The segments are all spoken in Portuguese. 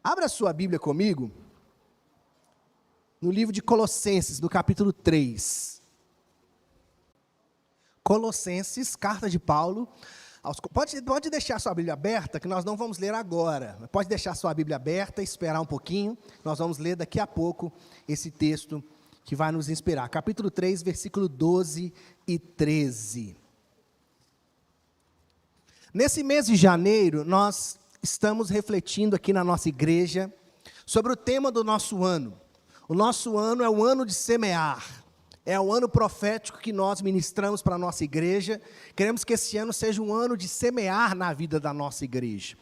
Abra sua Bíblia comigo, no livro de Colossenses, no capítulo 3. Colossenses, carta de Paulo. Pode deixar sua Bíblia aberta, que nós não vamos ler agora. Pode deixar sua Bíblia aberta e esperar um pouquinho. Nós vamos ler daqui a pouco esse texto que vai nos inspirar. Capítulo 3, versículo 12 e 13. Nesse mês de janeiro, nós estamos refletindo aqui na nossa igreja sobre o tema do nosso ano. O nosso ano é o ano de semear. É o ano profético que nós ministramos para a nossa igreja. Queremos que esse ano seja um ano de semear na vida da nossa igreja.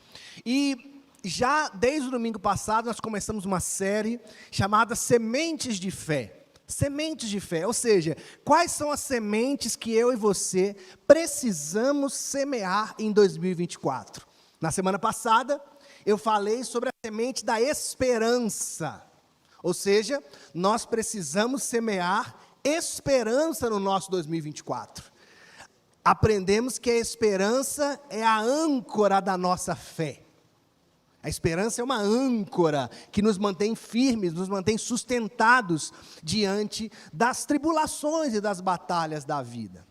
E já desde o domingo passado, nós começamos uma série chamada Sementes de Fé. Sementes de fé, ou seja, quais são as sementes que eu e você precisamos semear em 2024? Na semana passada, eu falei sobre a semente da esperança. Ou seja, nós precisamos semear esperança no nosso 2024. Aprendemos que a esperança é a âncora da nossa fé. A esperança é uma âncora que nos mantém firmes, nos mantém sustentados diante das tribulações e das batalhas da vida.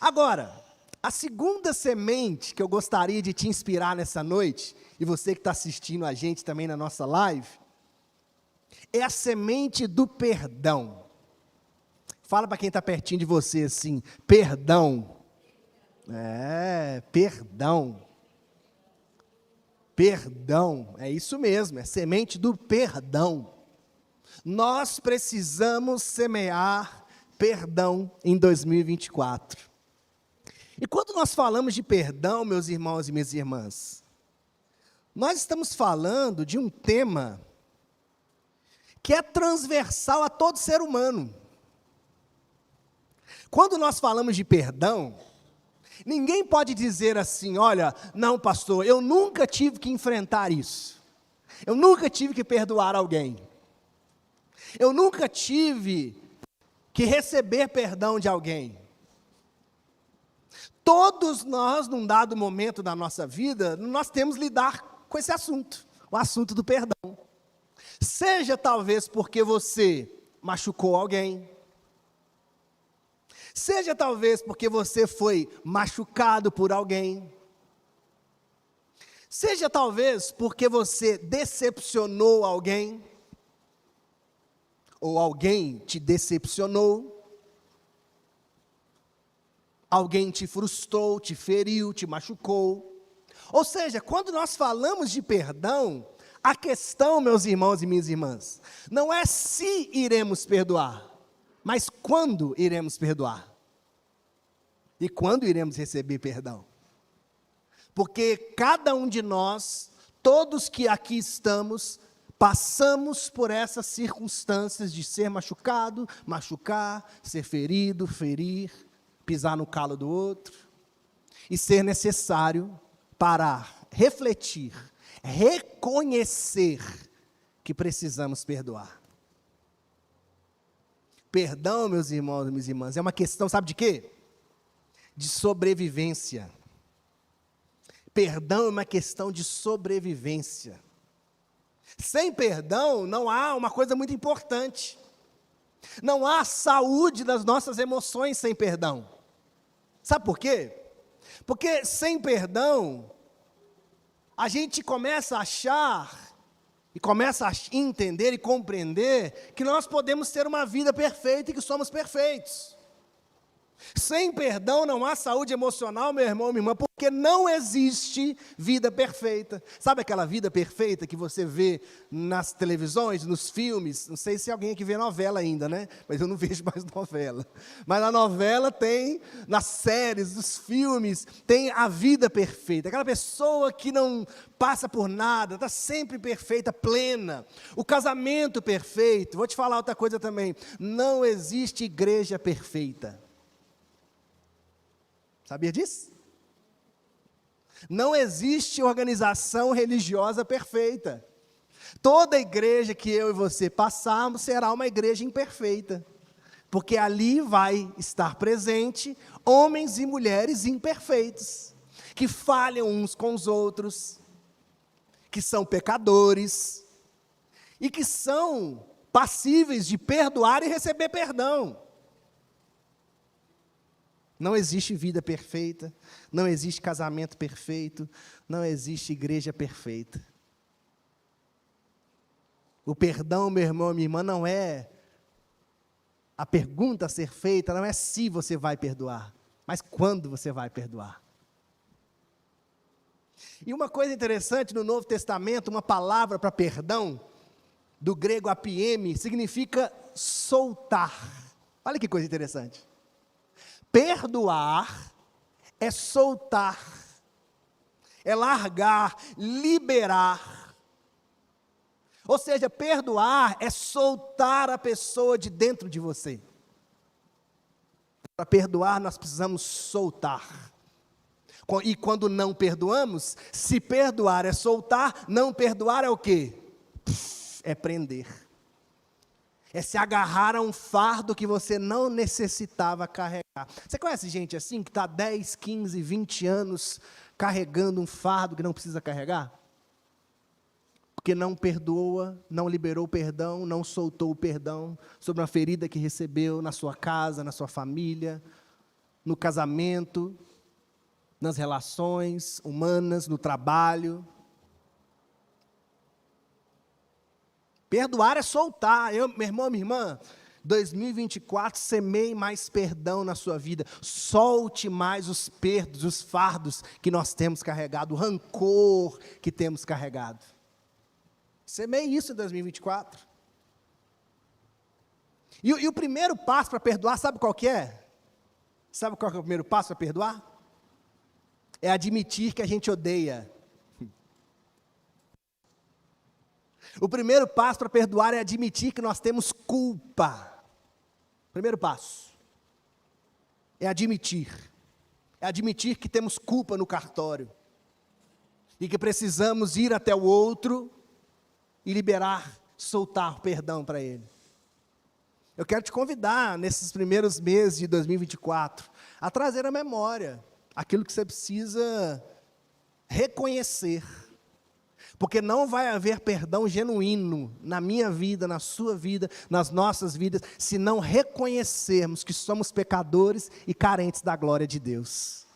Agora, a segunda semente que eu gostaria de te inspirar nessa noite, e você que está assistindo a gente também na nossa live, é a semente do perdão. Fala para quem está pertinho de você assim, perdão. Perdão. Perdão, é isso mesmo, é semente do perdão. Nós precisamos semear perdão em 2024. E quando nós falamos de perdão, meus irmãos e minhas irmãs, nós estamos falando de um tema que é transversal a todo ser humano. Quando nós falamos de perdão, ninguém pode dizer assim, olha, não pastor, eu nunca tive que enfrentar isso. Eu nunca tive que perdoar alguém. Eu nunca tive que receber perdão de alguém. Todos nós, num dado momento da nossa vida, nós temos que lidar com esse assunto, o assunto do perdão. Seja talvez porque você machucou alguém, seja talvez porque você foi machucado por alguém, seja talvez porque você decepcionou alguém, ou alguém te decepcionou, alguém te frustrou, te feriu, te machucou. Ou seja, quando nós falamos de perdão, a questão, meus irmãos e minhas irmãs, não é se iremos perdoar, mas quando iremos perdoar. E quando iremos receber perdão? Porque cada um de nós, todos que aqui estamos, passamos por essas circunstâncias de ser machucado, machucar, ser ferido, ferir, pisar no calo do outro, e ser necessário parar, refletir, reconhecer que precisamos perdoar. Perdão, meus irmãos e minhas irmãs, é uma questão, sabe de quê? De sobrevivência. Perdão é uma questão de sobrevivência. Sem perdão, não há uma coisa muito importante. Não há saúde das nossas emoções sem perdão. Sabe por quê? Porque sem perdão, a gente começa a achar, e começa a entender e compreender, que nós podemos ter uma vida perfeita e que somos perfeitos. Sem perdão não há saúde emocional, meu irmão, minha irmã, porque não existe vida perfeita. Sabe aquela vida perfeita que você vê nas televisões, nos filmes? Não sei se alguém aqui vê novela ainda, né? Mas eu não vejo mais novela. Mas na novela tem, nas séries, nos filmes, tem a vida perfeita. Aquela pessoa que não passa por nada, está sempre perfeita, plena. O casamento perfeito. Vou te falar outra coisa também. Não existe igreja perfeita. Sabia disso? Não existe organização religiosa perfeita. Toda igreja que eu e você passarmos será uma igreja imperfeita. Porque ali vai estar presente homens e mulheres imperfeitos, que falham uns com os outros, que são pecadores e que são passíveis de perdoar e receber perdão. Não existe vida perfeita, não existe casamento perfeito, não existe igreja perfeita. O perdão, meu irmão, minha irmã, não é a pergunta a ser feita, não é se você vai perdoar, mas quando você vai perdoar. E uma coisa interessante no Novo Testamento, uma palavra para perdão, do grego apieme, significa soltar. Olha que coisa interessante. Perdoar é soltar, é largar, liberar. Ou seja, perdoar é soltar a pessoa de dentro de você. Para perdoar, nós precisamos soltar. E quando não perdoamos, se perdoar é soltar, não perdoar é o quê? É prender. É se agarrar a um fardo que você não necessitava carregar. Você conhece gente assim, que está 10, 15, 20 anos carregando um fardo que não precisa carregar? Porque não perdoa, não liberou o perdão, não soltou o perdão sobre uma ferida que recebeu na sua casa, na sua família, no casamento, nas relações humanas, no trabalho. Perdoar é soltar. Meu irmão, minha irmã, 2024, semeie mais perdão na sua vida. Solte mais os perdos, os fardos que nós temos carregado, o rancor que temos carregado. Semeie isso em 2024. E o primeiro passo para perdoar, sabe qual que é? Sabe qual que é o primeiro passo para perdoar? É admitir que a gente odeia. O primeiro passo para perdoar é admitir que nós temos culpa. Primeiro passo. É admitir. É admitir que temos culpa no cartório. E que precisamos ir até o outro e liberar, soltar perdão para ele. Eu quero te convidar, nesses primeiros meses de 2024, a trazer à memória aquilo que você precisa reconhecer. Porque não vai haver perdão genuíno na minha vida, na sua vida, nas nossas vidas, se não reconhecermos que somos pecadores e carentes da glória de Deus.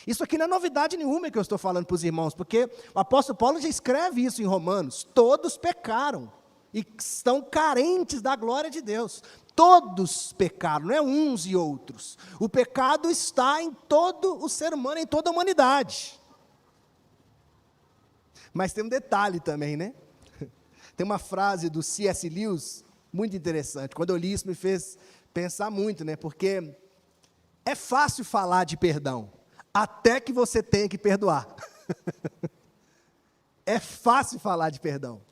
Isso aqui não é novidade nenhuma que eu estou falando para os irmãos, porque o apóstolo Paulo já escreve isso em Romanos. Todos pecaram e estão carentes da glória de Deus. Todos pecaram, não é uns e outros. O pecado está em todo o ser humano, em toda a humanidade. Mas tem um detalhe também, né? Tem uma frase do C.S. Lewis, muito interessante. Quando eu li isso, me fez pensar muito, né? Porque é fácil falar de perdão, até que você tenha que perdoar. É fácil falar de perdão,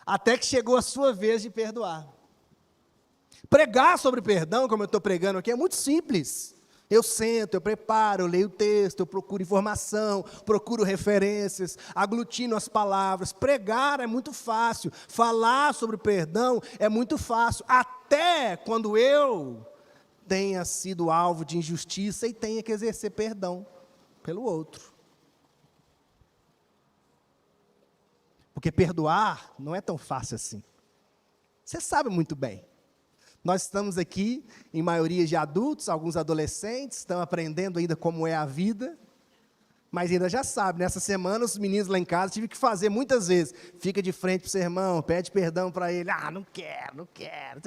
até que chegou a sua vez de perdoar. Pregar sobre perdão, como eu estou pregando aqui, é muito simples. Eu sento, eu preparo, eu leio o texto, eu procuro informação, procuro referências, aglutino as palavras. Pregar é muito fácil, falar sobre perdão é muito fácil, até quando eu tenha sido alvo de injustiça e tenha que exercer perdão pelo outro. Porque perdoar não é tão fácil assim. Você sabe muito bem. Nós estamos aqui, em maioria de adultos, alguns adolescentes, estão aprendendo ainda como é a vida, mas ainda já sabe, nessa semana os meninos lá em casa tive que fazer muitas vezes, fica de frente para o seu irmão, pede perdão para ele, não quero, não quero,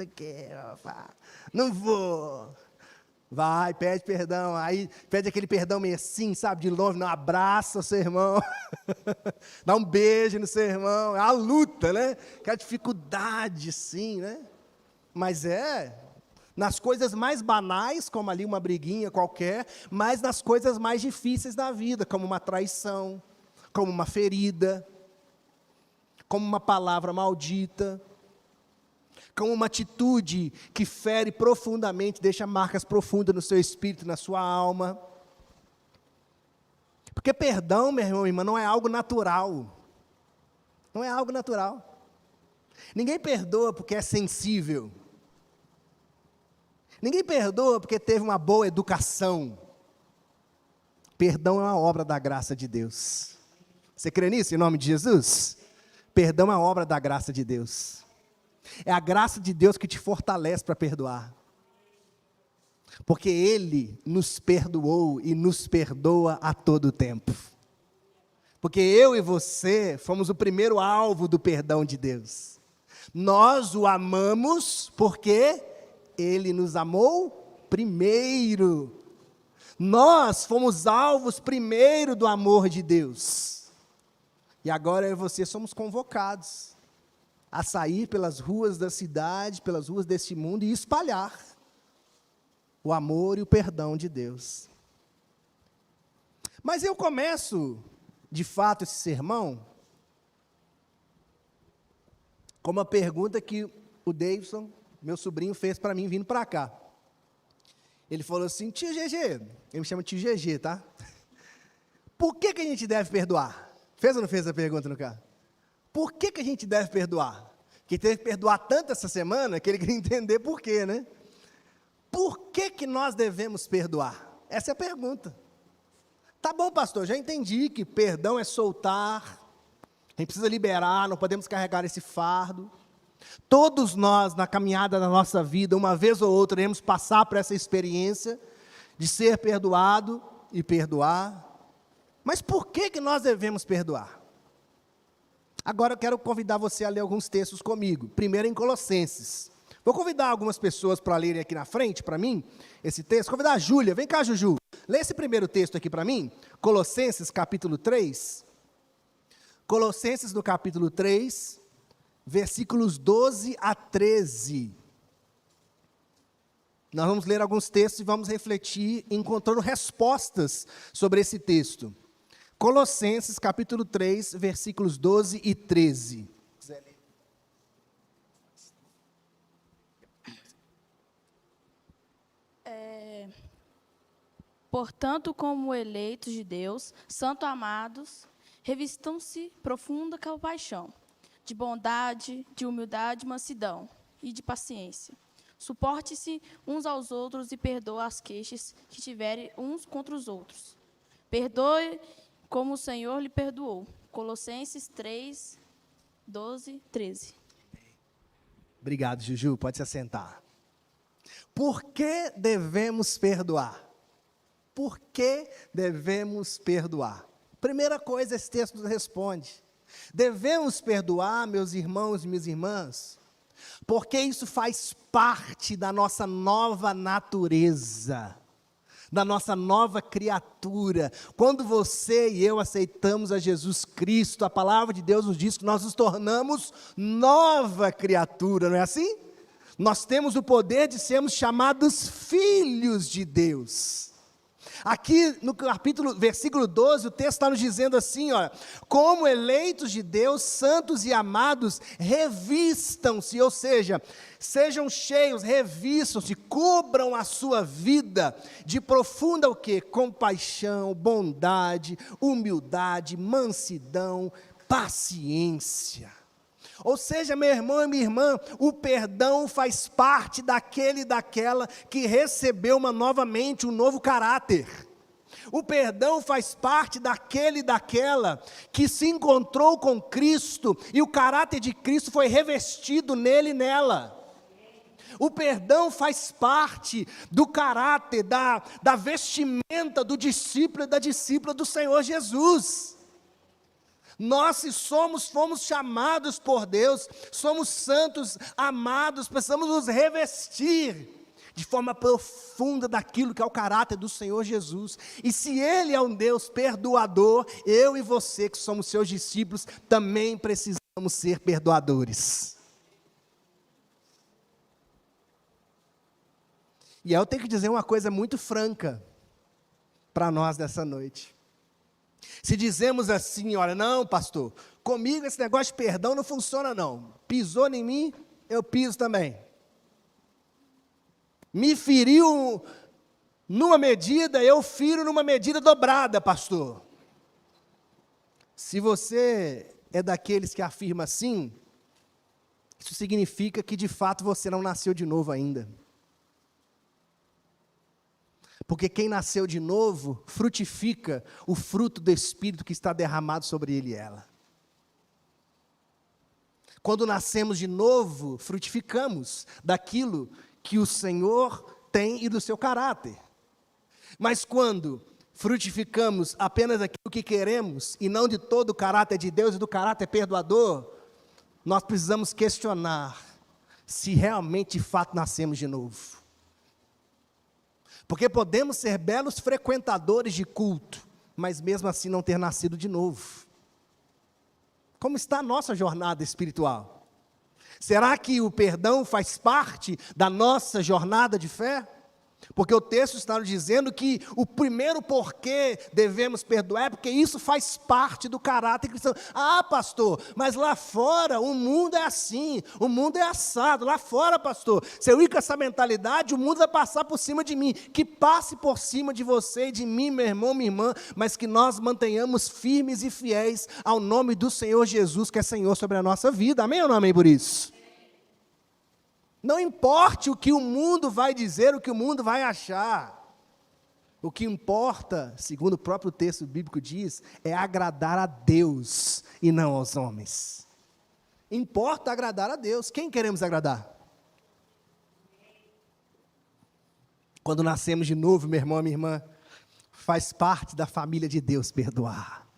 não vou, vai, pede perdão, aí pede aquele perdão meio assim, sabe, de longe, não abraça o seu irmão, dá um beijo no seu irmão, é a luta, né, aquela dificuldade, sim, né? Mas nas coisas mais banais, como ali uma briguinha qualquer, mas nas coisas mais difíceis da vida, como uma traição, como uma ferida, como uma palavra maldita, como uma atitude que fere profundamente, deixa marcas profundas no seu espírito, na sua alma. Porque perdão, meu irmão e irmã, não é algo natural. Não é algo natural. Ninguém perdoa porque é sensível. Ninguém perdoa porque teve uma boa educação. Perdão é uma obra da graça de Deus. Você crê nisso em nome de Jesus? Perdão é obra da graça de Deus. É a graça de Deus que te fortalece para perdoar. Porque Ele nos perdoou e nos perdoa a todo tempo. Porque eu e você fomos o primeiro alvo do perdão de Deus. Nós o amamos porque Ele nos amou primeiro. Nós fomos alvos primeiro do amor de Deus. E agora eu e você somos convocados a sair pelas ruas da cidade, pelas ruas deste mundo e espalhar o amor e o perdão de Deus. Mas eu começo, de fato, esse sermão com uma pergunta que o Davidson, meu sobrinho, fez para mim vindo para cá. Ele falou assim: tio GG, ele me chama tio GG, tá? Por que a gente deve perdoar? Fez ou não fez a pergunta no carro? Por que a gente deve perdoar? Que teve que perdoar tanto essa semana que ele queria entender por quê, né? Por que nós devemos perdoar? Essa é a pergunta. Tá bom, pastor, já entendi que perdão é soltar, a gente precisa liberar, não podemos carregar esse fardo. Todos nós, na caminhada da nossa vida, uma vez ou outra, iremos passar por essa experiência de ser perdoado e perdoar. Mas por que nós devemos perdoar? Agora eu quero convidar você a ler alguns textos comigo. Primeiro em Colossenses. Vou convidar algumas pessoas para lerem aqui na frente, para mim, esse texto. Convidar a Júlia. Vem cá, Juju. Lê esse primeiro texto aqui para mim. Colossenses, capítulo 3. Colossenses, no capítulo 3, versículos 12 a 13. Nós vamos ler alguns textos e vamos refletir, encontrando respostas sobre esse texto. Colossenses, capítulo 3, versículos 12 e 13. Portanto, como eleitos de Deus, santo amados, revistam-se profunda compaixão, de bondade, de humildade, mansidão e de paciência. Suporte-se uns aos outros e perdoe as queixas que tiverem uns contra os outros. Perdoe como o Senhor lhe perdoou. Colossenses 3, 12, 13. Obrigado, Juju. Pode se assentar. Por que devemos perdoar? Por que devemos perdoar? Primeira coisa, esse texto nos responde. Devemos perdoar, meus irmãos e minhas irmãs, porque isso faz parte da nossa nova natureza, da nossa nova criatura. Quando você e eu aceitamos a Jesus Cristo, a palavra de Deus nos diz que nós nos tornamos nova criatura, não é assim? Nós temos o poder de sermos chamados filhos de Deus. Aqui no versículo 12, o texto está nos dizendo assim, olha, como eleitos de Deus, santos e amados, revistam-se, ou seja, sejam cheios, revistam-se, cubram a sua vida de profunda o quê? Compaixão, bondade, humildade, mansidão, paciência. Ou seja, meu irmão e minha irmã, o perdão faz parte daquele e daquela que recebeu uma nova mente, um novo caráter. O perdão faz parte daquele e daquela que se encontrou com Cristo e o caráter de Cristo foi revestido nele e nela. O perdão faz parte do caráter, da vestimenta do discípulo e da discípula do Senhor Jesus. Nós, se fomos chamados por Deus, somos santos, amados, precisamos nos revestir de forma profunda daquilo que é o caráter do Senhor Jesus. E se Ele é um Deus perdoador, eu e você, que somos seus discípulos, também precisamos ser perdoadores. E aí eu tenho que dizer uma coisa muito franca para nós nessa noite. Se dizemos assim, olha, não, pastor, comigo esse negócio de perdão não funciona não. Pisou em mim, eu piso também. Me feriu numa medida, eu firo numa medida dobrada, pastor. Se você é daqueles que afirma assim, isso significa que de fato você não nasceu de novo ainda. Porque quem nasceu de novo frutifica o fruto do Espírito que está derramado sobre ele e ela. Quando nascemos de novo, frutificamos daquilo que o Senhor tem e do seu caráter. Mas quando frutificamos apenas aquilo que queremos e não de todo o caráter de Deus e do caráter perdoador, nós precisamos questionar se realmente de fato nascemos de novo. Porque podemos ser belos frequentadores de culto, mas mesmo assim não ter nascido de novo. Como está a nossa jornada espiritual? Será que o perdão faz parte da nossa jornada de fé? Porque o texto está nos dizendo que o primeiro porquê devemos perdoar é porque isso faz parte do caráter cristão. Ah, pastor, mas lá fora o mundo é assim, o mundo é assado. Lá fora, pastor, se eu ir com essa mentalidade, o mundo vai passar por cima de mim. Que passe por cima de você e de mim, meu irmão, minha irmã, mas que nós mantenhamos firmes e fiéis ao nome do Senhor Jesus, que é Senhor sobre a nossa vida. Amém ou não amém por isso? Não importe o que o mundo vai dizer, o que o mundo vai achar. O que importa, segundo o próprio texto bíblico diz, é agradar a Deus e não aos homens. Importa agradar a Deus. Quem queremos agradar? Quando nascemos de novo, meu irmão, minha irmã, faz parte da família de Deus perdoar.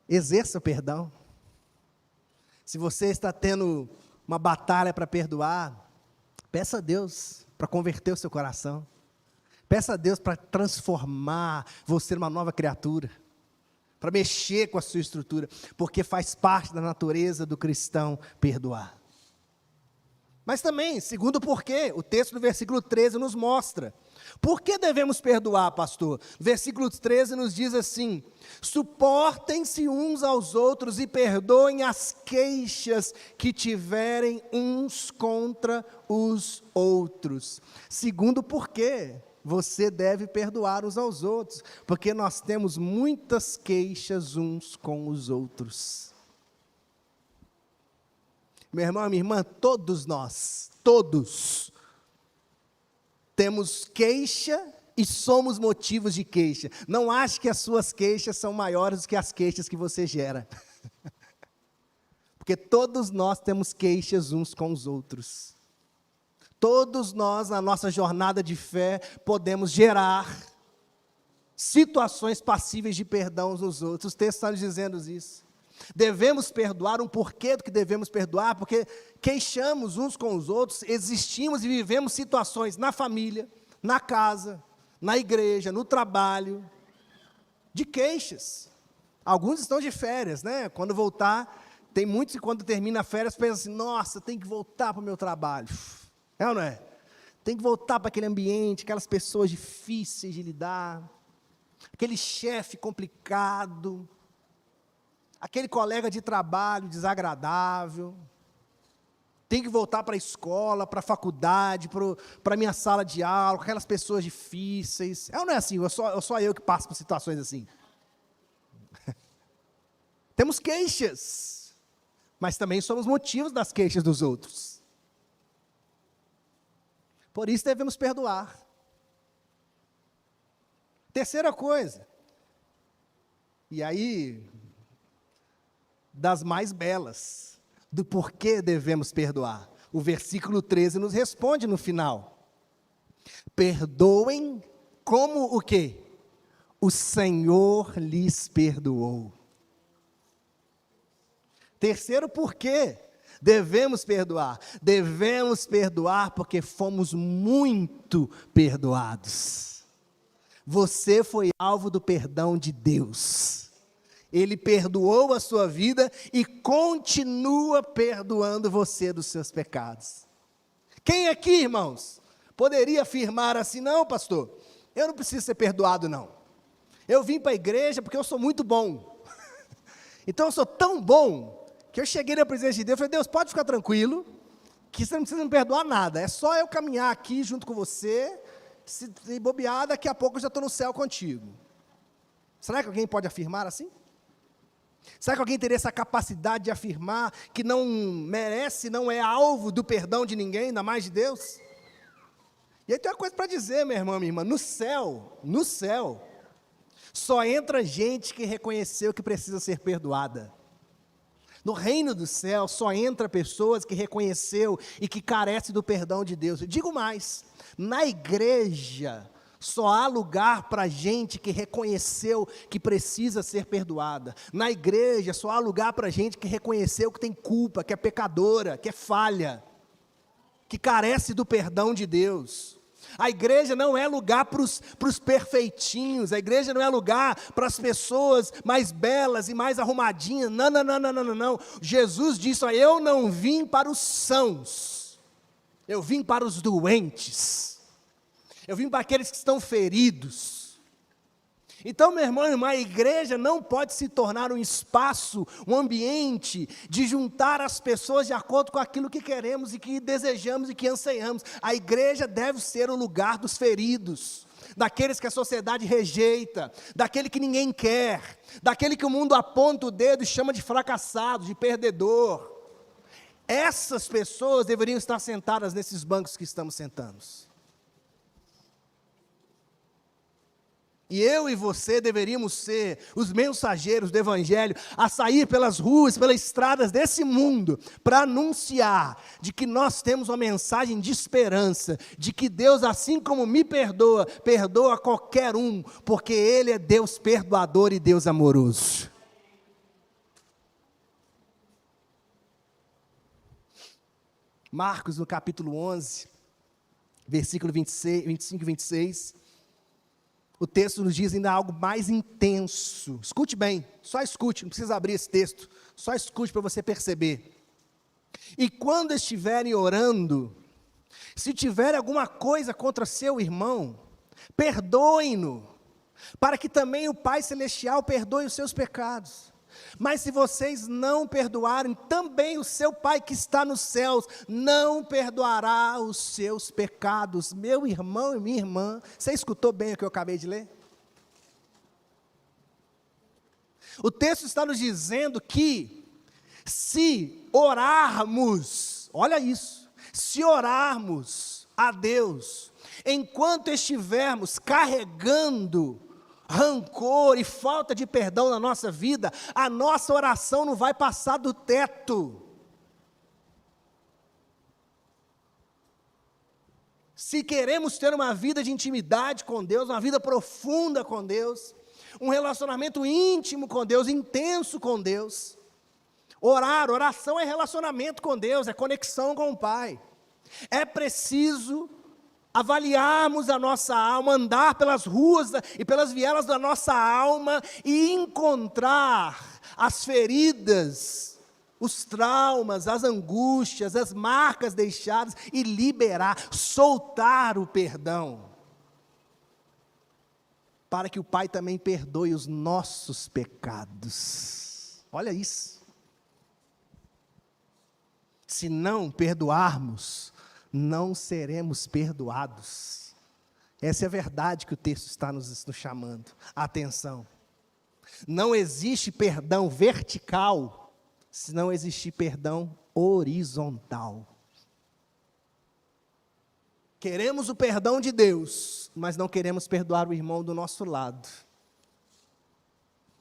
Exerça o perdão. Se você está tendo uma batalha para perdoar, peça a Deus para converter o seu coração. Peça a Deus para transformar você numa nova criatura, para mexer com a sua estrutura, porque faz parte da natureza do cristão perdoar. Mas também, segundo porquê, o texto do versículo 13 nos mostra. Por que devemos perdoar, pastor? Versículo 13 nos diz assim: suportem-se uns aos outros e perdoem as queixas que tiverem uns contra os outros. Segundo porquê, você deve perdoar uns aos outros, porque nós temos muitas queixas uns com os outros. Meu irmão, minha irmã, todos nós, todos, temos queixa e somos motivos de queixa. Não ache que as suas queixas são maiores do que as queixas que você gera. Porque todos nós temos queixas uns com os outros. Todos nós, na nossa jornada de fé, podemos gerar situações passíveis de perdão uns nos outros. Os textos estão dizendo isso. Devemos perdoar, um porquê do que devemos perdoar, porque queixamos uns com os outros, existimos e vivemos situações na família, na casa, na igreja, no trabalho, de queixas. Alguns estão de férias, né? Quando voltar, tem muitos que quando termina a férias pensam assim: nossa, tem que voltar para o meu trabalho. É ou não é? Tem que voltar para aquele ambiente, aquelas pessoas difíceis de lidar, aquele chefe complicado, aquele colega de trabalho desagradável, tem que voltar para a escola, para a faculdade, para a minha sala de aula, aquelas pessoas difíceis. É ou não é assim? Só eu que passo por situações assim. Temos queixas, mas também somos motivos das queixas dos outros. Por isso devemos perdoar. Terceira coisa, e aí, das mais belas, do porquê devemos perdoar. O versículo 13 nos responde no final. Perdoem como o quê? O Senhor lhes perdoou. Terceiro porquê devemos perdoar. Devemos perdoar porque fomos muito perdoados. Você foi alvo do perdão de Deus. Ele perdoou a sua vida e continua perdoando você dos seus pecados. Quem aqui, irmãos, poderia afirmar assim: não, pastor, eu não preciso ser perdoado, não. Eu vim para a igreja porque eu sou muito bom. Então eu sou tão bom que eu cheguei na presença de Deus e falei: Deus, pode ficar tranquilo, que você não precisa me perdoar nada. É só eu caminhar aqui junto com você, se bobear, daqui a pouco eu já estou no céu contigo. Será que alguém pode afirmar assim? Será que alguém teria essa capacidade de afirmar que não merece, não é alvo do perdão de ninguém, ainda mais de Deus? E aí tem uma coisa para dizer, meu irmão, minha irmã, no céu, só entra gente que reconheceu que precisa ser perdoada. No reino do céu, só entra pessoas que reconheceu e que carece do perdão de Deus. Eu digo mais, na igreja, só há lugar para gente que reconheceu que precisa ser perdoada. Na igreja, só há lugar para gente que reconheceu que tem culpa, que é pecadora, que é falha, que carece do perdão de Deus. A igreja não é lugar para os perfeitinhos, a igreja não é lugar para as pessoas mais belas e mais arrumadinhas. Não, não, não, não, não, não. Jesus disse, ó, eu não vim para os sãos, eu vim para os doentes, eu vim para aqueles que estão feridos. Então, meu irmão e irmã, a igreja não pode se tornar um espaço, um ambiente de juntar as pessoas de acordo com aquilo que queremos e que desejamos e que anseiamos. A igreja deve ser o lugar dos feridos, daqueles que a sociedade rejeita, daquele que ninguém quer, daquele que o mundo aponta o dedo e chama de fracassado, de perdedor. Essas pessoas deveriam estar sentadas nesses bancos que estamos sentando. E eu e você deveríamos ser os mensageiros do Evangelho, a sair pelas ruas, pelas estradas desse mundo, para anunciar de que nós temos uma mensagem de esperança, de que Deus, assim como me perdoa, perdoa qualquer um, porque Ele é Deus perdoador e Deus amoroso. Marcos, no capítulo 11, versículo 25 e 26, o texto nos diz ainda algo mais intenso. Escute bem, só escute, não precisa abrir esse texto, só escute para você perceber. E quando estiverem orando, se tiver alguma coisa contra seu irmão, perdoem-no, para que também o Pai Celestial perdoe os seus pecados. Mas se vocês não perdoarem, também o seu Pai que está nos céus não perdoará os seus pecados. Meu irmão e minha irmã, você escutou bem o que eu acabei de ler? O texto está nos dizendo que se orarmos, olha isso, se orarmos a Deus, enquanto estivermos carregando rancor e falta de perdão na nossa vida, a nossa oração não vai passar do teto. Se queremos ter uma vida de intimidade com Deus, uma vida profunda com Deus, um relacionamento íntimo com Deus, intenso com Deus, oração é relacionamento com Deus, é conexão com o Pai. É preciso avaliarmos a nossa alma, andar pelas ruas e pelas vielas da nossa alma e encontrar as feridas, os traumas, as angústias, as marcas deixadas e liberar, soltar o perdão, para que o Pai também perdoe os nossos pecados. Olha isso. Se não perdoarmos, não seremos perdoados. Essa é a verdade que o texto está nos chamando. Atenção. Não existe perdão vertical, se não existir perdão horizontal. Queremos o perdão de Deus, mas não queremos perdoar o irmão do nosso lado.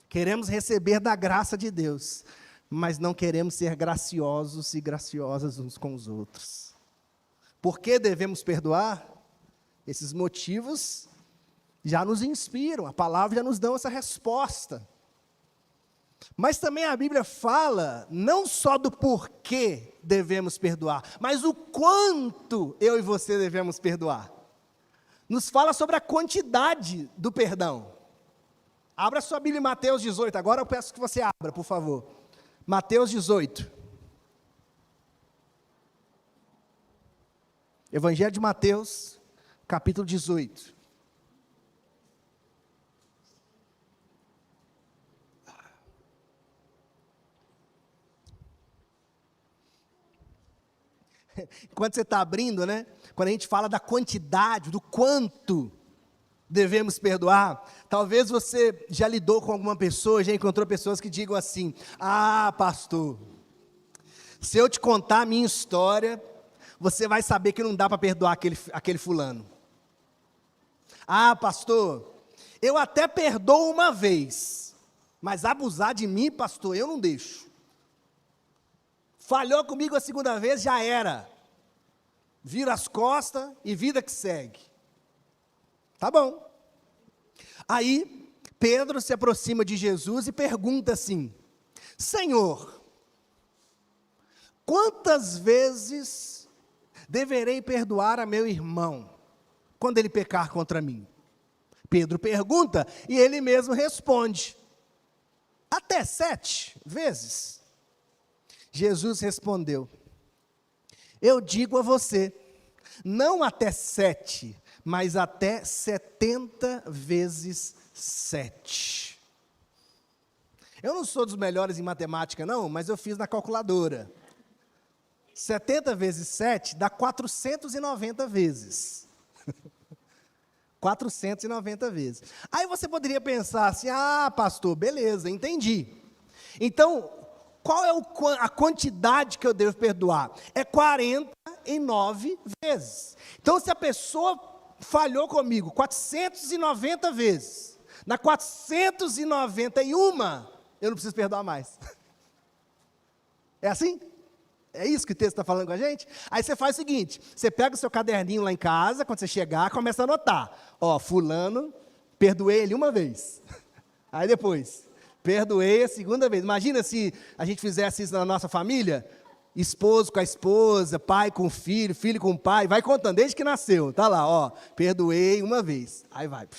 Queremos receber da graça de Deus, mas não queremos ser graciosos e graciosas uns com os outros. Por que devemos perdoar? Esses motivos já nos inspiram, a palavra já nos dá essa resposta. Mas também a Bíblia fala, não só do porquê devemos perdoar, mas o quanto eu e você devemos perdoar. Nos fala sobre a quantidade do perdão. Abra sua Bíblia em Mateus 18, agora eu peço que você abra, por favor. Mateus 18. Evangelho de Mateus, capítulo 18. Enquanto você está abrindo, né? Quando a gente fala da quantidade, do quanto devemos perdoar, talvez você já lidou com alguma pessoa, já encontrou pessoas que digam assim: ah, pastor, se eu te contar a minha história, você vai saber que não dá para perdoar aquele fulano. Ah, pastor, eu até perdoo uma vez, mas abusar de mim, pastor, eu não deixo. Falhou comigo a segunda vez, já era. Vira as costas e vida que segue. Tá bom. Aí, Pedro se aproxima de Jesus e pergunta assim: Senhor, quantas vezes deverei perdoar a meu irmão quando ele pecar contra mim? Pedro pergunta e ele mesmo responde: até 7 vezes. Jesus respondeu: eu digo a você, não até 7, mas até 70 vezes 7. Eu não sou dos melhores em matemática, não, mas eu fiz na calculadora. 70 vezes 7 dá 490 vezes. 490 vezes. Aí você poderia pensar assim: ah, pastor, beleza, entendi. Então, qual é a quantidade que eu devo perdoar? É 49 vezes. Então, se a pessoa falhou comigo 490 vezes, na 491, eu não preciso perdoar mais. É assim? É isso que o texto está falando com a gente? Aí você faz o seguinte: você pega o seu caderninho lá em casa, quando você chegar, começa a anotar. Ó, fulano, perdoei ele uma vez. Aí depois, perdoei a segunda vez. Imagina se a gente fizesse isso na nossa família: esposo com a esposa, pai com o filho, filho com o pai, vai contando desde que nasceu. Tá lá, ó, perdoei uma vez. Aí vai. O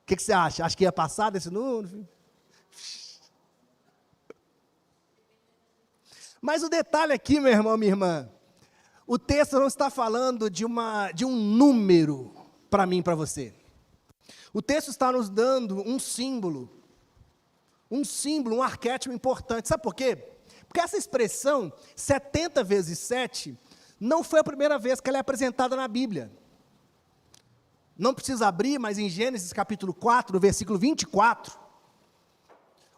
que você acha? Acha que ia passar desse número? Mas o detalhe aqui, meu irmão, minha irmã, o texto não está falando de um número para mim e para você. O texto está nos dando um símbolo, um arquétipo importante. Sabe por quê? Porque essa expressão, 70 vezes 7, não foi a primeira vez que ela é apresentada na Bíblia. Não precisa abrir, mas em Gênesis capítulo 4, versículo 24,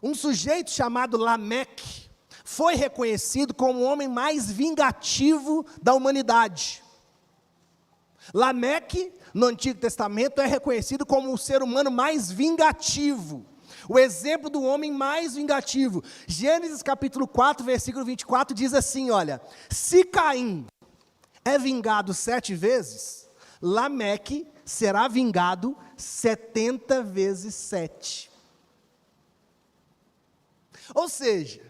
um sujeito chamado Lameque foi reconhecido como o homem mais vingativo da humanidade. Lameque, no Antigo Testamento, é reconhecido como o ser humano mais vingativo, o exemplo do homem mais vingativo. Gênesis capítulo 4, versículo 24, diz assim, olha: se Caim é vingado 7 vezes, Lameque será vingado 70 vezes 7. Ou seja,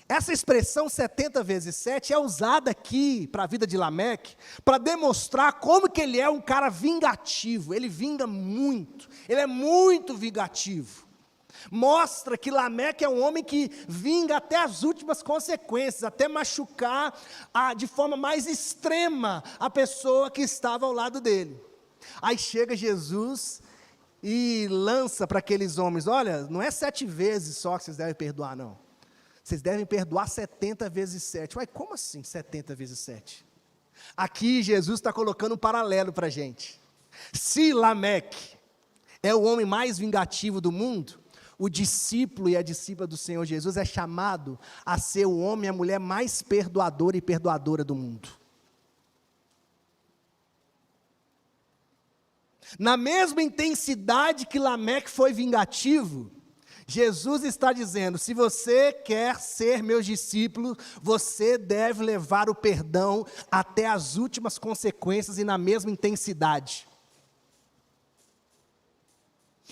essa expressão 70 vezes 7 é usada aqui para a vida de Lameque, para demonstrar como que ele é um cara vingativo. Ele vinga muito, ele é muito vingativo. Mostra que Lameque é um homem que vinga até as últimas consequências, até machucar de forma mais extrema a pessoa que estava ao lado dele. Aí chega Jesus e lança para aqueles homens: olha, não é 7 vezes só que vocês devem perdoar, não. Vocês devem perdoar 70 vezes 7. Uai, como assim 70 vezes 7? Aqui Jesus está colocando um paralelo para a gente. Se Lameque é o homem mais vingativo do mundo, o discípulo e a discípula do Senhor Jesus é chamado a ser o homem e a mulher mais perdoadora e perdoadora do mundo. Na mesma intensidade que Lameque foi vingativo, Jesus está dizendo: se você quer ser meus discípulos, você deve levar o perdão até as últimas consequências e na mesma intensidade.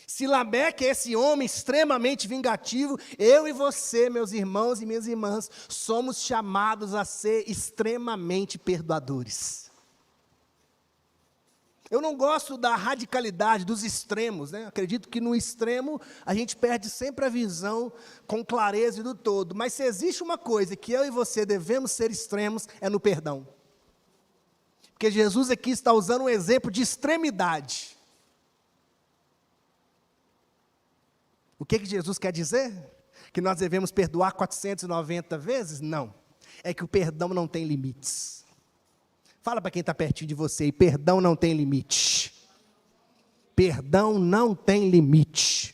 Se Lameque é esse homem extremamente vingativo, eu e você, meus irmãos e minhas irmãs, somos chamados a ser extremamente perdoadores. Eu não gosto da radicalidade, dos extremos, né? Acredito que no extremo a gente perde sempre a visão com clareza e do todo. Mas se existe uma coisa que eu e você devemos ser extremos, é no perdão. Porque Jesus aqui está usando um exemplo de extremidade. O que Jesus quer dizer? Que nós devemos perdoar 490 vezes? Não. É que o perdão não tem limites. Fala para quem está pertinho de você: e perdão não tem limite. Perdão não tem limite.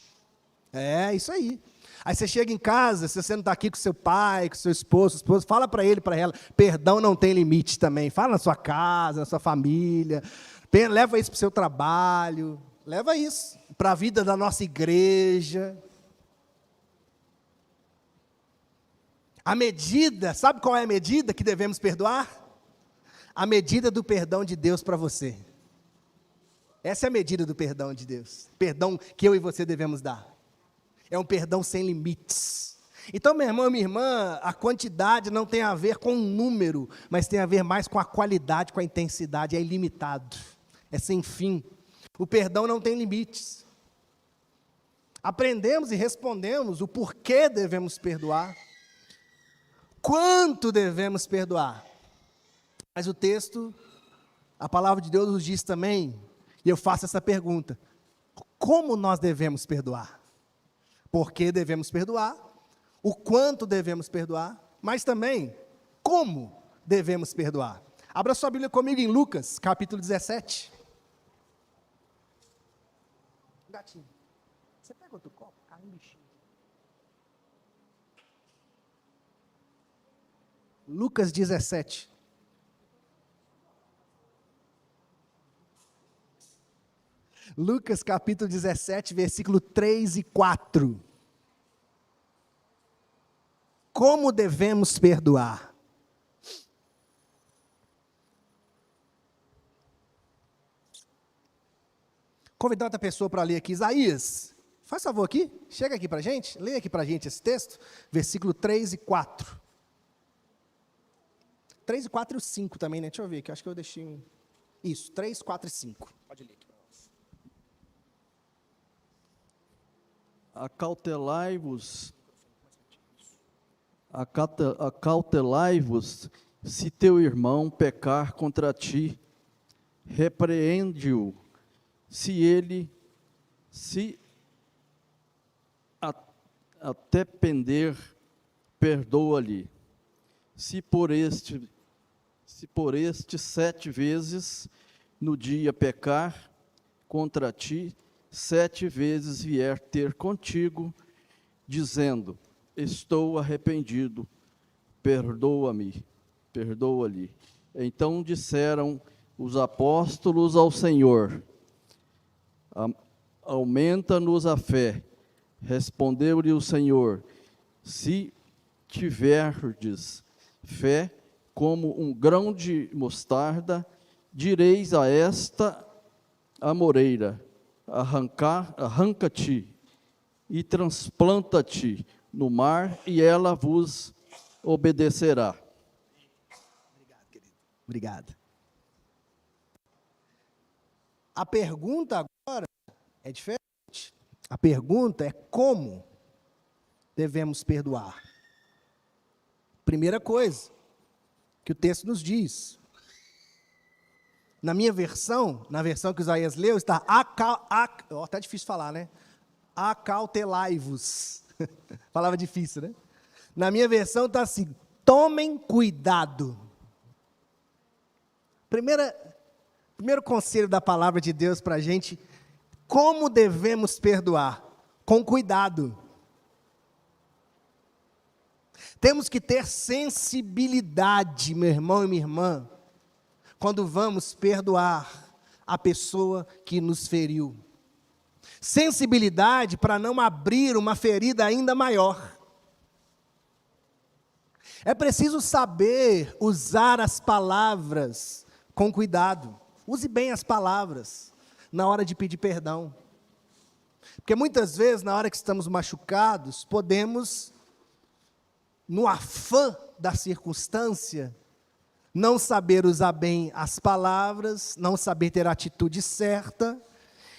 É isso aí. Aí você chega em casa, se você não está aqui com seu pai, com seu esposo, fala para ele, para ela: perdão não tem limite também. Fala na sua casa, na sua família. Leva isso para o seu trabalho, leva isso para a vida da nossa igreja. A medida, sabe qual é a medida que devemos perdoar? A medida do perdão de Deus para você. Essa é a medida do perdão de Deus. Perdão que eu e você devemos dar. É um perdão sem limites. Então, meu irmão e minha irmã, a quantidade não tem a ver com o número, mas tem a ver mais com a qualidade, com a intensidade. É ilimitado, é sem fim. O perdão não tem limites. Aprendemos e respondemos o porquê devemos perdoar, quanto devemos perdoar. Mas o texto, a palavra de Deus nos diz também, e eu faço essa pergunta: como nós devemos perdoar? Por que devemos perdoar? O quanto devemos perdoar? Mas também, como devemos perdoar? Abra sua Bíblia comigo em Lucas, capítulo 17. Gatinho, você pega outro copo? Cai um bichinho. Lucas 17. Lucas capítulo 17, versículo 3 e 4. Como devemos perdoar? Convidar outra pessoa para ler aqui. Isaías, faz favor aqui, chega aqui para a gente, leia aqui para a gente esse texto, versículo 3 e 4. 3 e 4 e o 5 também, né? Deixa eu ver aqui, acho que eu deixei um... Isso, 3, 4 e 5. Pode ler aqui. Acautelai-vos, se teu irmão pecar contra ti, repreende-o, se ele se até pender, perdoa-lhe. Se por este 7 vezes no dia pecar contra ti, 7 vezes vier ter contigo, dizendo: estou arrependido, perdoa-me, perdoa-lhe. Então disseram os apóstolos ao Senhor: aumenta-nos a fé. Respondeu-lhe o Senhor: se tiverdes fé como um grão de mostarda, direis a esta amoreira: arranca-te e transplanta-te no mar, e ela vos obedecerá. Obrigado, querido. Obrigado. A pergunta agora é diferente. A pergunta é como devemos perdoar. Primeira coisa que o texto nos diz. Na minha versão, na versão que Isaías leu, está até difícil falar, né? Acautelai-vos. Palavra difícil, né? Na minha versão está assim: tomem cuidado. Primeiro conselho da palavra de Deus para a gente: como devemos perdoar? Com cuidado. Temos que ter sensibilidade, meu irmão e minha irmã, quando vamos perdoar a pessoa que nos feriu. Sensibilidade para não abrir uma ferida ainda maior. É preciso saber usar as palavras com cuidado. Use bem as palavras na hora de pedir perdão. Porque muitas vezes, na hora que estamos machucados, podemos, no afã da circunstância, não saber usar bem as palavras, não saber ter a atitude certa,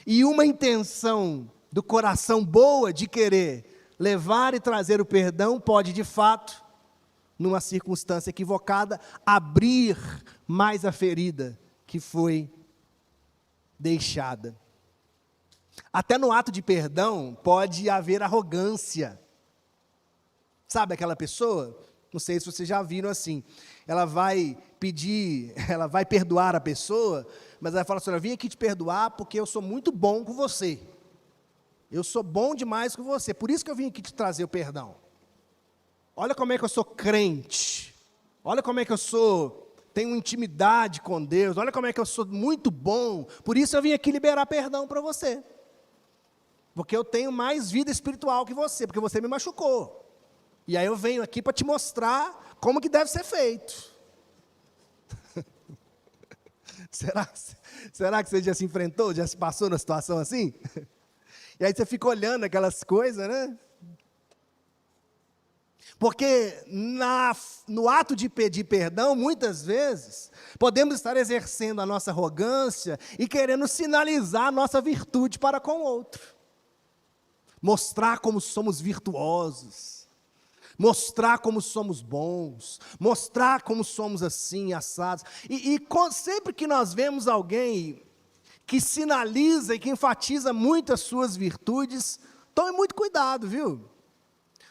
e uma intenção do coração boa de querer levar e trazer o perdão pode, de fato, numa circunstância equivocada, abrir mais a ferida que foi deixada. Até no ato de perdão pode haver arrogância. Sabe aquela pessoa? Não sei se vocês já viram assim. Ela vai perdoar a pessoa, mas ela fala assim: eu vim aqui te perdoar porque eu sou muito bom com você. Eu sou bom demais com você, por isso que eu vim aqui te trazer o perdão. Olha como é que eu sou crente. Olha como é que eu sou tenho intimidade com Deus, olha como é que eu sou muito bom, por isso eu vim aqui liberar perdão para você. Porque eu tenho mais vida espiritual que você, porque você me machucou. E aí eu venho aqui para te mostrar como que deve ser feito. Será que você já se enfrentou, já se passou numa situação assim? E aí você fica olhando aquelas coisas, né? Porque no ato de pedir perdão, muitas vezes, podemos estar exercendo a nossa arrogância e querendo sinalizar a nossa virtude para com o outro. Mostrar como somos virtuosos, mostrar como somos bons, mostrar como somos assim, assados. Sempre que nós vemos alguém que sinaliza e que enfatiza muito as suas virtudes, tome muito cuidado, viu?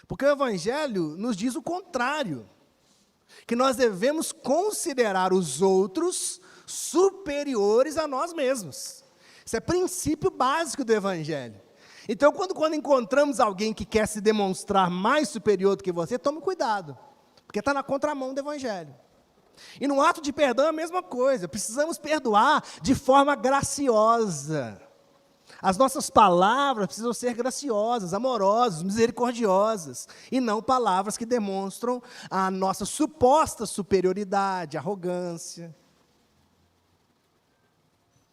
Porque o Evangelho nos diz o contrário, que nós devemos considerar os outros superiores a nós mesmos. Isso é princípio básico do Evangelho. Então, quando encontramos alguém que quer se demonstrar mais superior do que você, tome cuidado, porque está na contramão do Evangelho. E no ato de perdão é a mesma coisa, precisamos perdoar de forma graciosa. As nossas palavras precisam ser graciosas, amorosas, misericordiosas, e não palavras que demonstram a nossa suposta superioridade, arrogância.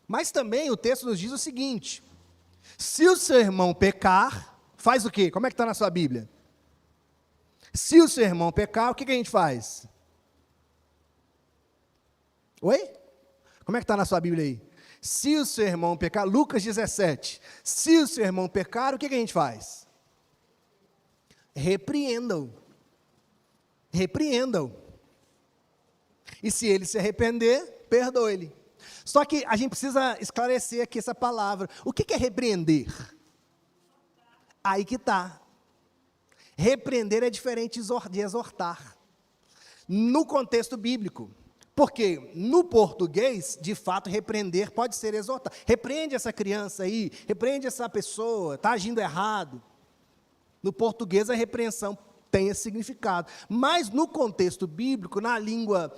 Mas também o texto nos diz o seguinte: se o seu irmão pecar, faz o quê? Como é que está na sua Bíblia? Se o seu irmão pecar, o que a gente faz? Oi? Como é que está na sua Bíblia aí? Se o seu irmão pecar, Lucas 17, se o seu irmão pecar, o que a gente faz? Repreenda-o. Repreenda-o. E se ele se arrepender, perdoe-lhe. Só que a gente precisa esclarecer aqui essa palavra. O que é repreender? Aí que está. Repreender é diferente de exortar. No contexto bíblico. Porque no português, de fato, repreender pode ser exortar. Repreende essa criança aí, repreende essa pessoa, está agindo errado. No português, a repreensão tem esse significado. Mas no contexto bíblico, na língua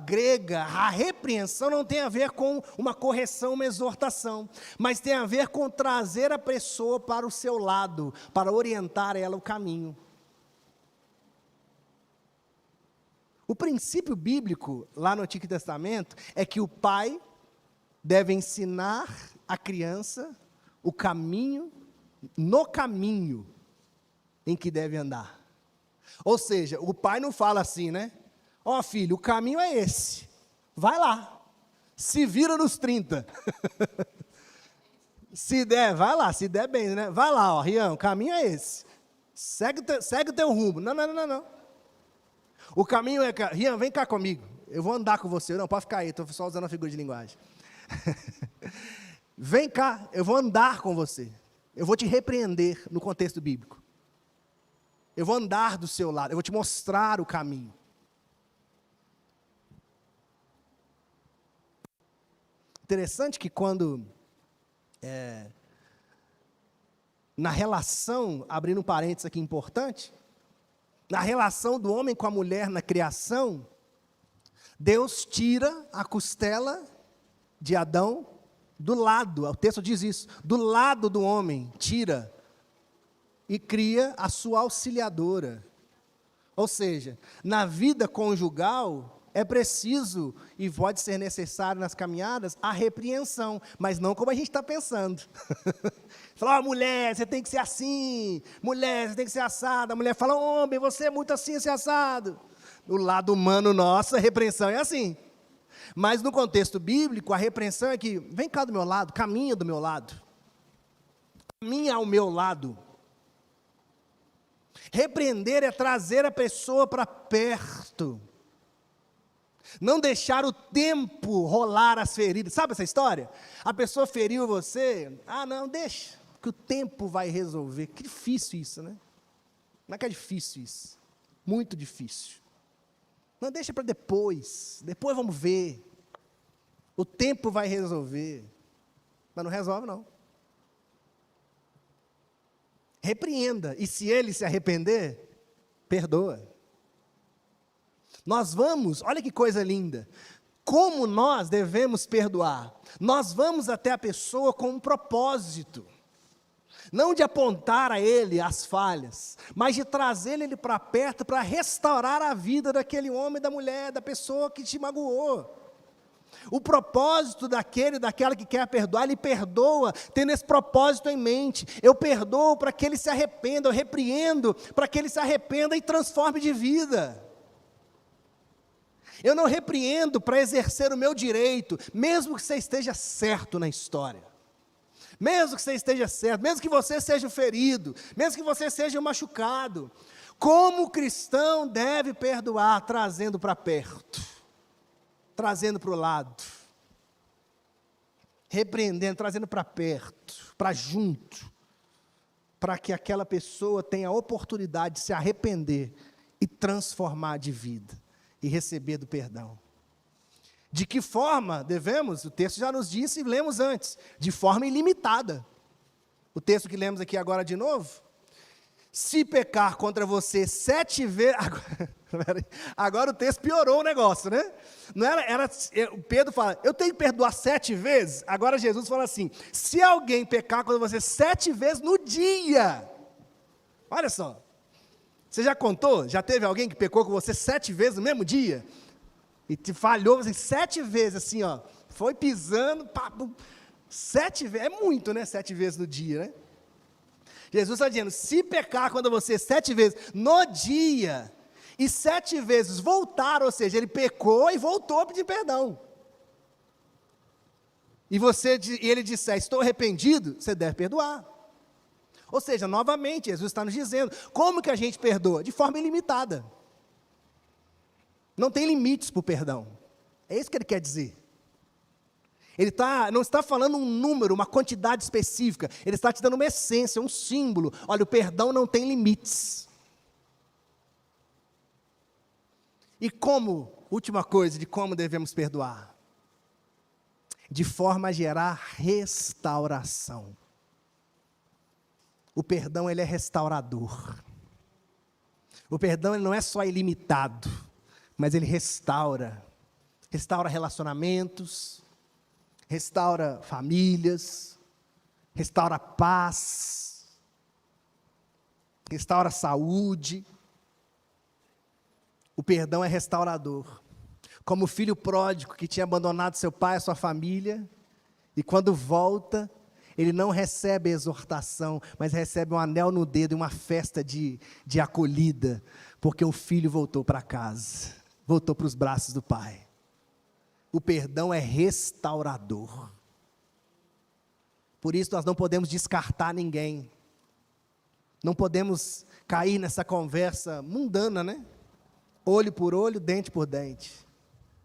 grega, a repreensão não tem a ver com uma correção, uma exortação, mas tem a ver com trazer a pessoa para o seu lado, para orientar ela o caminho. O princípio bíblico, lá no Antigo Testamento, é que o pai deve ensinar a criança o caminho, no caminho em que deve andar. Ou seja, o pai não fala assim, né? Ó, filho, o caminho é esse, vai lá, se vira nos 30. Se der, vai lá, se der bem, né? Vai lá, ó, Rian, o caminho é esse, segue o teu rumo. Não. O caminho é, Rian, vem cá comigo, eu vou andar com você. Não, pode ficar aí, estou só usando a figura de linguagem. Vem cá, eu vou andar com você. Eu vou te repreender no contexto bíblico. Eu vou andar do seu lado, eu vou te mostrar o caminho. Interessante que quando, na relação, abrindo um parênteses aqui importante, na relação do homem com a mulher na criação, Deus tira a costela de Adão do lado, o texto diz isso, do lado do homem, tira, e cria a sua auxiliadora. Ou seja, na vida conjugal, é preciso, e pode ser necessário nas caminhadas, a repreensão, mas não como a gente está pensando. Fala, mulher, você tem que ser assim, mulher, você tem que ser assada. A mulher fala, homem, você é muito assim, assim, assado. No lado humano nosso, a repreensão é assim. Mas no contexto bíblico, a repreensão é que, vem cá do meu lado, caminha do meu lado. Caminha ao meu lado. Repreender é trazer a pessoa para perto. Não deixar o tempo rolar as feridas. Sabe essa história? A pessoa feriu você, não, deixa, que o tempo vai resolver. Que difícil isso, né? Não é que é difícil isso? Muito difícil. Não, deixa para depois vamos ver. O tempo vai resolver. Mas não resolve, não. Repreenda, e se ele se arrepender, perdoa. Nós vamos, olha que coisa linda, como nós devemos perdoar? Nós vamos até a pessoa com um propósito, não de apontar a ele as falhas, mas de trazer ele para perto para restaurar a vida daquele homem, da mulher, da pessoa que te magoou. O propósito daquela que quer perdoar, ele perdoa tendo esse propósito em mente. Eu perdoo para que ele se arrependa, eu repreendo para que ele se arrependa e transforme de vida. Eu não repreendo para exercer o meu direito, mesmo que você esteja certo na história. Mesmo que você esteja certo, mesmo que você seja ferido, mesmo que você seja machucado. Como o cristão deve perdoar? Trazendo para perto, trazendo para o lado, repreendendo, trazendo para perto, para junto, para que aquela pessoa tenha a oportunidade de se arrepender e transformar de vida. E receber do perdão. De que forma devemos? O texto já nos disse e lemos antes. De forma ilimitada. O texto que lemos aqui agora de novo. Se pecar contra você 7 vezes... Agora o texto piorou o negócio, né? Não era Pedro fala, eu tenho que perdoar 7 vezes? Agora Jesus fala assim, se alguém pecar contra você 7 vezes no dia. Olha só. Você já contou? Já teve alguém que pecou com você 7 vezes no mesmo dia? E te falhou assim, 7 vezes, assim, ó. Foi pisando, 7 vezes, é muito, né? 7 vezes no dia, né? Jesus está dizendo, se pecar contra você 7 vezes no dia, e 7 vezes voltar, ou seja, ele pecou e voltou a pedir perdão. E ele disser, estou arrependido, você deve perdoar. Ou seja, novamente, Jesus está nos dizendo, como que a gente perdoa? De forma ilimitada. Não tem limites para o perdão. É isso que ele quer dizer. Ele não está falando um número, uma quantidade específica. Ele está te dando uma essência, um símbolo. Olha, o perdão não tem limites. E como, última coisa, de como devemos perdoar? De forma a gerar restauração. O perdão, ele é restaurador. O perdão, ele não é só ilimitado, mas ele restaura. Restaura relacionamentos, restaura famílias, restaura paz, restaura saúde. O perdão é restaurador. Como o filho pródigo que tinha abandonado seu pai e sua família, e quando volta, ele não recebe exortação, mas recebe um anel no dedo e uma festa de acolhida, porque o filho voltou para casa, voltou para os braços do pai. O perdão é restaurador. Por isso nós não podemos descartar ninguém. Não podemos cair nessa conversa mundana, né? Olho por olho, dente por dente.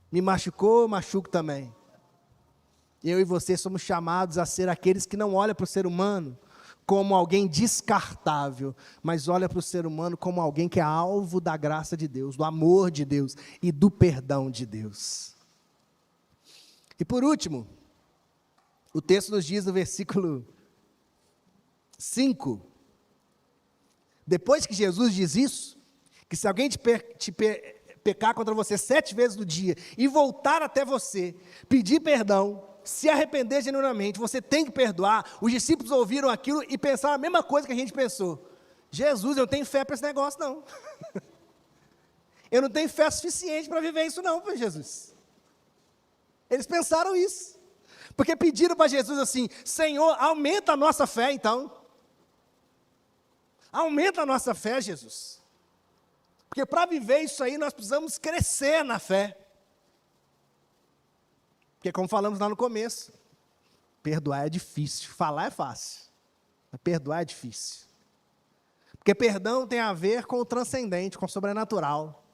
Me machucou, machuco também. Eu e você somos chamados a ser aqueles que não olham para o ser humano como alguém descartável, mas olham para o ser humano como alguém que é alvo da graça de Deus, do amor de Deus e do perdão de Deus. E por último, o texto nos diz no versículo 5, depois que Jesus diz isso, que se alguém pecar contra você 7 vezes no dia e voltar até você, pedir perdão, se arrepender genuinamente, você tem que perdoar. Os discípulos ouviram aquilo e pensaram a mesma coisa que a gente pensou. Jesus, eu não tenho fé para esse negócio não. Eu não tenho fé suficiente para viver isso não, Jesus. Eles pensaram isso. Porque pediram para Jesus assim, Senhor, aumenta a nossa fé então. Aumenta a nossa fé, Jesus. Porque para viver isso aí, nós precisamos crescer na fé. Porque como falamos lá no começo, perdoar é difícil, falar é fácil, mas perdoar é difícil. Porque perdão tem a ver com o transcendente, com o sobrenatural.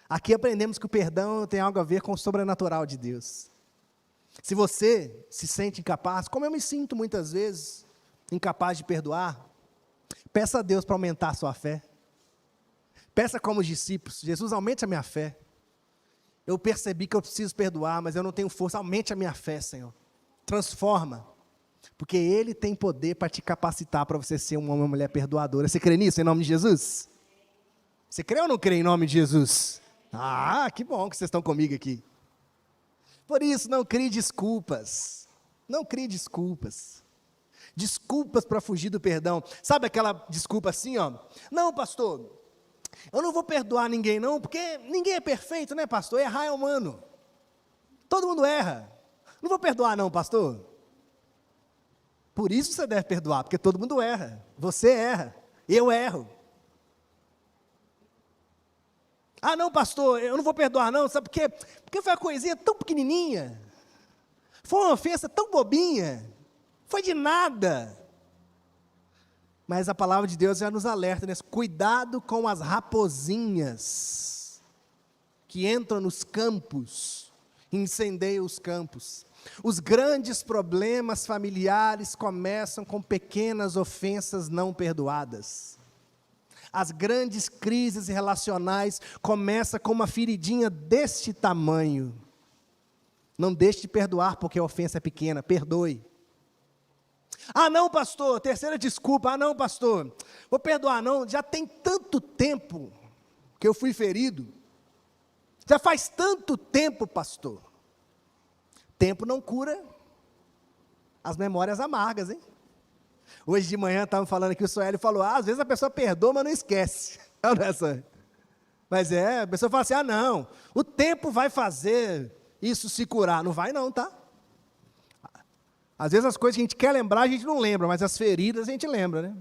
Aqui aprendemos que o perdão tem algo a ver com o sobrenatural de Deus. Se você se sente incapaz, como eu me sinto muitas vezes, incapaz de perdoar, peça a Deus para aumentar a sua fé. Peça como os discípulos, Jesus, aumente a minha fé. Eu percebi que eu preciso perdoar, mas eu não tenho força. Aumente a minha fé, Senhor. Transforma. Porque Ele tem poder para te capacitar para você ser um homem ou uma mulher perdoadora. Você crê nisso em nome de Jesus? Você crê ou não crê em nome de Jesus? Ah, que bom que vocês estão comigo aqui. Por isso, não crie desculpas. Não crie desculpas. Desculpas para fugir do perdão. Sabe aquela desculpa assim, ó? Não, pastor, eu não vou perdoar ninguém não, porque ninguém é perfeito, né, pastor? Errar é humano. Todo mundo erra. Não vou perdoar não, pastor. Por isso você deve perdoar, porque todo mundo erra. Você erra, eu erro. Ah, não, pastor, eu não vou perdoar não, sabe por quê? Porque foi uma coisinha tão pequenininha. Foi uma ofensa tão bobinha. Foi de nada. Mas a palavra de Deus já nos alerta, né? Cuidado com as raposinhas que entram nos campos, incendeiam os campos. Os grandes problemas familiares começam com pequenas ofensas não perdoadas. As grandes crises relacionais começam com uma feridinha deste tamanho. Não deixe de perdoar porque a ofensa é pequena, perdoe. Ah não, pastor, terceira desculpa, ah não, pastor, vou perdoar não, já tem tanto tempo que eu fui ferido. Já faz tanto tempo, pastor. Tempo não cura as memórias amargas, hein? Hoje de manhã estavam falando aqui, o Soélio falou, às vezes a pessoa perdoa, mas não esquece. Mas a pessoa fala assim, ah não, o tempo vai fazer isso se curar. Não vai não, tá? Às vezes as coisas que a gente quer lembrar, a gente não lembra, mas as feridas a gente lembra, né?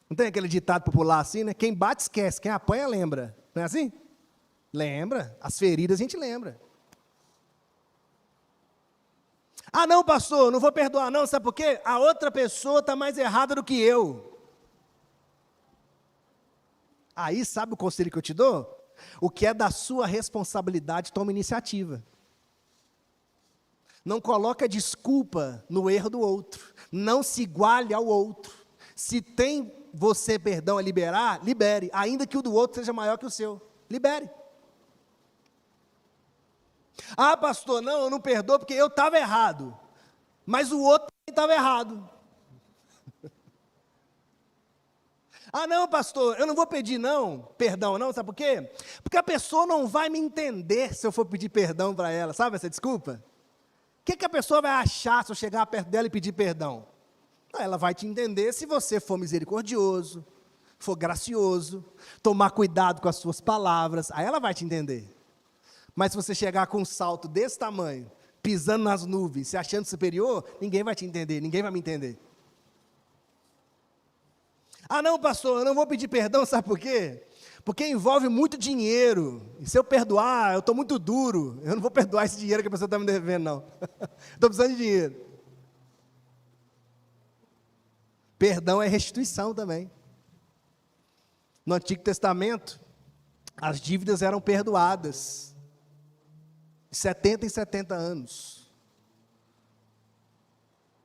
Não tem aquele ditado popular assim, né? Quem bate esquece, quem apanha lembra. Não é assim? Lembra, as feridas a gente lembra. Ah não, pastor, não vou perdoar não, sabe por quê? A outra pessoa está mais errada do que eu. Aí, sabe o conselho que eu te dou? O que é da sua responsabilidade, toma iniciativa. Não coloca desculpa no erro do outro. Não se iguale ao outro. Se tem você perdão a liberar, libere. Ainda que o do outro seja maior que o seu. Libere. Ah, pastor, não, eu não perdoo porque eu estava errado. Mas o outro estava errado. Ah, não, pastor, eu não vou pedir não, perdão não, sabe por quê? Porque a pessoa não vai me entender se eu for pedir perdão para ela, sabe essa desculpa? O que a pessoa vai achar se eu chegar perto dela e pedir perdão? Ela vai te entender se você for misericordioso, for gracioso, tomar cuidado com as suas palavras, aí ela vai te entender. Mas se você chegar com um salto desse tamanho, pisando nas nuvens, se achando superior, ninguém vai te entender, ninguém vai me entender. Ah não, pastor, eu não vou pedir perdão, sabe por quê? Porque envolve muito dinheiro, e se eu perdoar, eu estou muito duro, eu não vou perdoar esse dinheiro que a pessoa está me devendo, não. Estou precisando de dinheiro. Perdão é restituição também. No Antigo Testamento, as dívidas eram perdoadas, de 70 em 70 anos.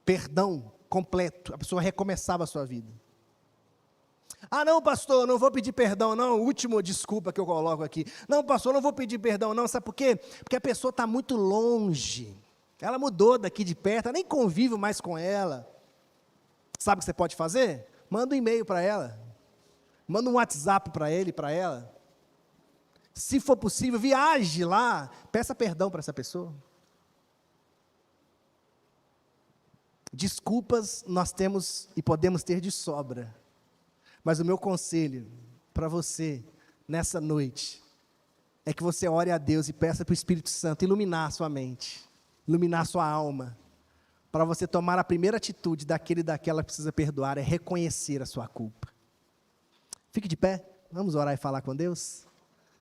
Perdão completo, a pessoa recomeçava a sua vida. Ah não, pastor, não vou pedir perdão não, última desculpa que eu coloco aqui. Não, pastor, não vou pedir perdão não, sabe por quê? Porque a pessoa está muito longe, ela mudou daqui de perto, eu nem convivo mais com ela. Sabe o que você pode fazer? Manda um e-mail para ela, manda um WhatsApp para ele, para ela. Se for possível, viaje lá, peça perdão para essa pessoa. Desculpas nós temos e podemos ter de sobra. Mas o meu conselho para você, nessa noite, é que você ore a Deus e peça para o Espírito Santo iluminar a sua mente, iluminar a sua alma, para você tomar a primeira atitude daquele e daquela que precisa perdoar, é reconhecer a sua culpa. Fique de pé, vamos orar e falar com Deus?